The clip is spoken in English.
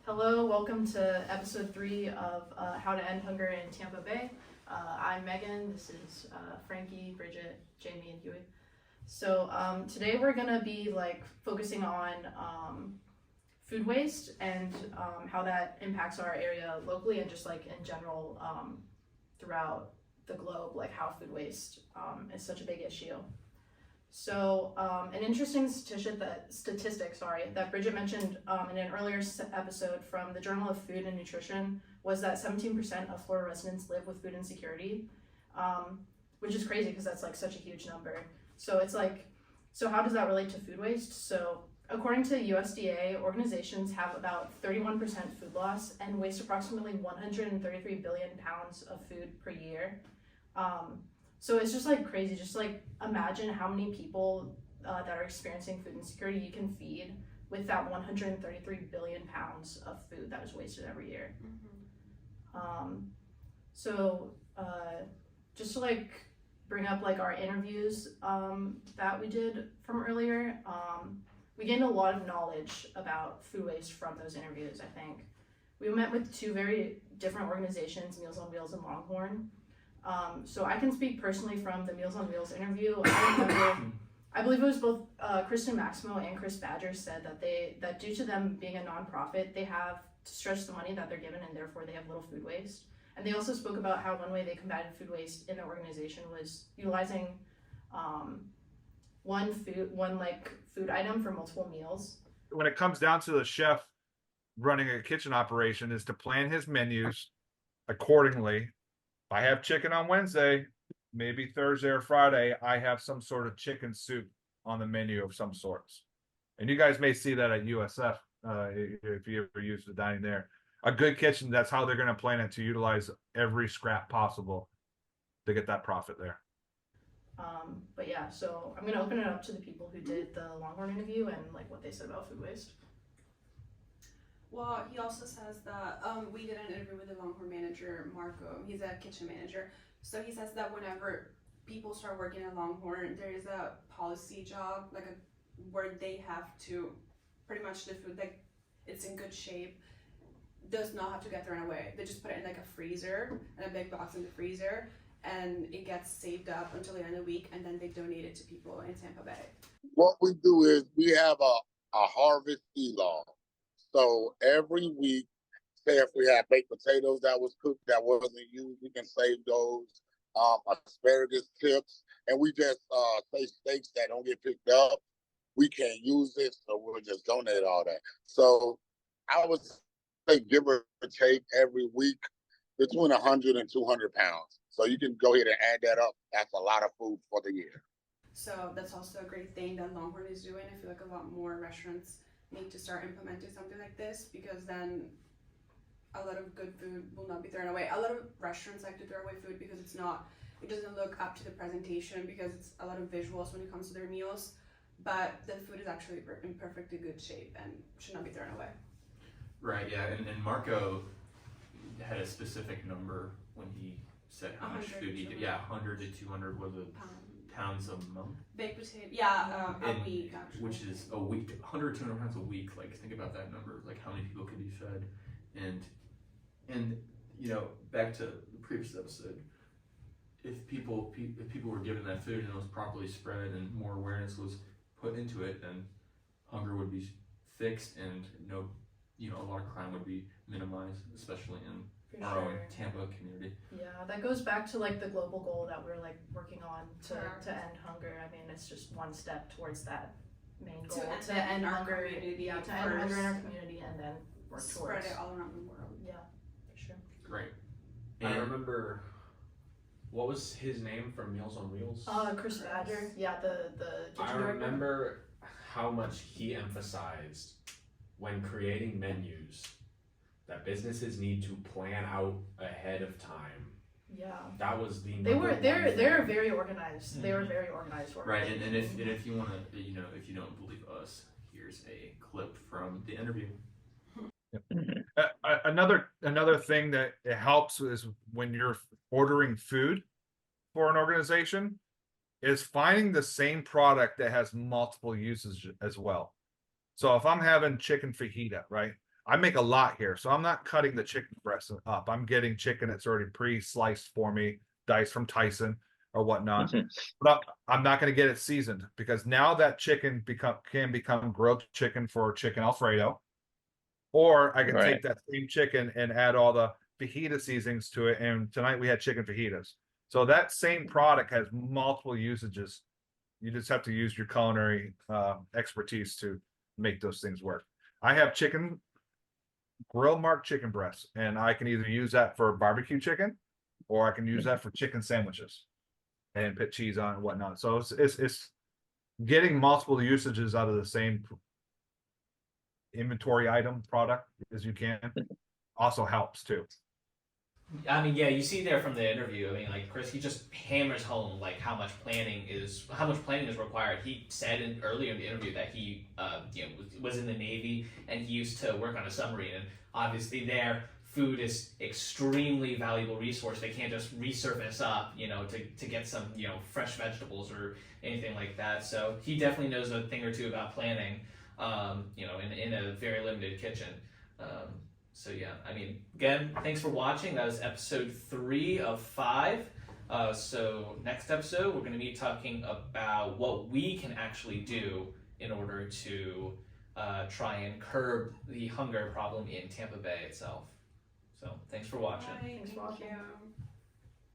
Hello, welcome to episode 3 of How to End Hunger in Tampa Bay. I'm Megan, this is Frankie, Bridget, Jamie, and Huey. So today we're gonna be focusing on food waste and how that impacts our area locally and just in general throughout the globe, like how food waste is such a big issue. So, an interesting statistic that Bridget mentioned in an earlier episode from the Journal of Food and Nutrition was that 17% of Florida residents live with food insecurity, which is crazy because that's such a huge number. So so how does that relate to food waste? So, according to USDA, organizations have about 31% food loss and waste approximately 133 billion pounds of food per year. So it's just crazy. Just imagine how many people that are experiencing food insecurity you can feed with that 133 billion pounds of food that is wasted every year. So just to bring up our interviews that we did from earlier, we gained a lot of knowledge about food waste from those interviews. I think we met with two very different organizations, Meals on Wheels and Longhorn. So I can speak personally from the Meals on Wheels interview. I believe it was both Kristen Maximo and Chris Badger said that due to them being a nonprofit, they have to stretch the money that they're given, and therefore they have little food waste. And they also spoke about how one way they combated food waste in their organization was utilizing one food item for multiple meals. When it comes down to the chef running a kitchen operation, is to plan his menus accordingly. If I have chicken on Wednesday, maybe Thursday or Friday, I have some sort of chicken soup on the menu of some sorts. And you guys may see that at USF if you ever use the dining there. A good kitchen, that's how they're going to plan it, to utilize every scrap possible to get that profit there. But yeah, so I'm going to open it up to the people who did the Longhorn interview and what they said about food waste. Well, he also says that we did an interview with the Longhorn manager, Marco. He's a kitchen manager. So he says that whenever people start working at Longhorn, there is a policy job, where they have to pretty much the food it's in good shape does not have to get thrown away. They just put it in a freezer, in a big box in the freezer, and it gets saved up until the end of the week, and then they donate it to people in Tampa Bay. What we do is we have a harvest log. So every week, say if we have baked potatoes that was cooked that wasn't used, we can save those. Asparagus tips, and we just say steaks that don't get picked up, we can't use it, so we'll just donate all that. So I would say give or take every week between 100 and 200 pounds. So you can go ahead and add that up. That's a lot of food for the year. So that's also a great thing that Longhorn is doing. I feel like a lot more restaurants need to start implementing something like this, because then a lot of good food will not be thrown away. A lot of restaurants like to throw away food because it doesn't look up to the presentation, because it's a lot of visuals when it comes to their meals, but the food is actually in perfectly good shape and should not be thrown away. Right, yeah, and Marco had a specific number when he said how much food he did. Yeah, 100 to 200 was pounds a month. Baked potato, a week actually. Which is a week, 100 to 200 pounds a week. Think about that number. How many people could be fed, and back to the previous episode. If people were given that food and it was properly spread and more awareness was put into it, then hunger would be fixed, and a lot of crime would be minimized, especially in our own Tampa community. Yeah, that goes back to the global goal that we're working on to end hunger. I mean, it's just one step towards that main goal to end hunger. Yeah, to end hunger in our community, and then work spread towards it all around the world. Yeah, for sure. Great. And I remember, what was his name from Meals on Wheels? Chris Badger. Yeah, the kitchen I director. remember how much he emphasized when creating menus that businesses need to plan out ahead of time. Yeah, that was the. They're very organized. Mm-hmm. They were very organized. Right, and if you want to, if you don't believe us, here's a clip from the interview. Another thing that it helps is when you're ordering food for an organization is finding the same product that has multiple uses as well. So if I'm having chicken fajita, right, I make a lot here, so I'm not cutting the chicken breast up. I'm getting chicken that's already pre-sliced for me, diced from Tyson or whatnot. But I'm not going to get it seasoned because now that chicken can become grilled chicken for chicken Alfredo, or I can Right. take that same chicken and add all the fajita seasonings to it. And tonight we had chicken fajitas. So that same product has multiple usages. You just have to use your culinary expertise to make those things work. I have chicken grill marked chicken breasts, and I can either use that for barbecue chicken, or I can use that for chicken sandwiches, and put cheese on and whatnot. So it's getting multiple usages out of the same inventory item product as you can also helps too. I mean, yeah, you see there from the interview. I mean, like Chris, he just hammers home like how much planning is required. He said earlier in the interview that he, was in the Navy and he used to work on a submarine, and obviously there food is extremely valuable resource. They can't just resurface up, to get some, fresh vegetables or anything like that. So he definitely knows a thing or two about planning, in a very limited kitchen. So yeah, I mean, again, thanks for watching. That was episode 3 of 5. So next episode, we're going to be talking about what we can actually do in order to try and curb the hunger problem in Tampa Bay itself. So thanks for watching. Bye. Thanks for Thank watching. you.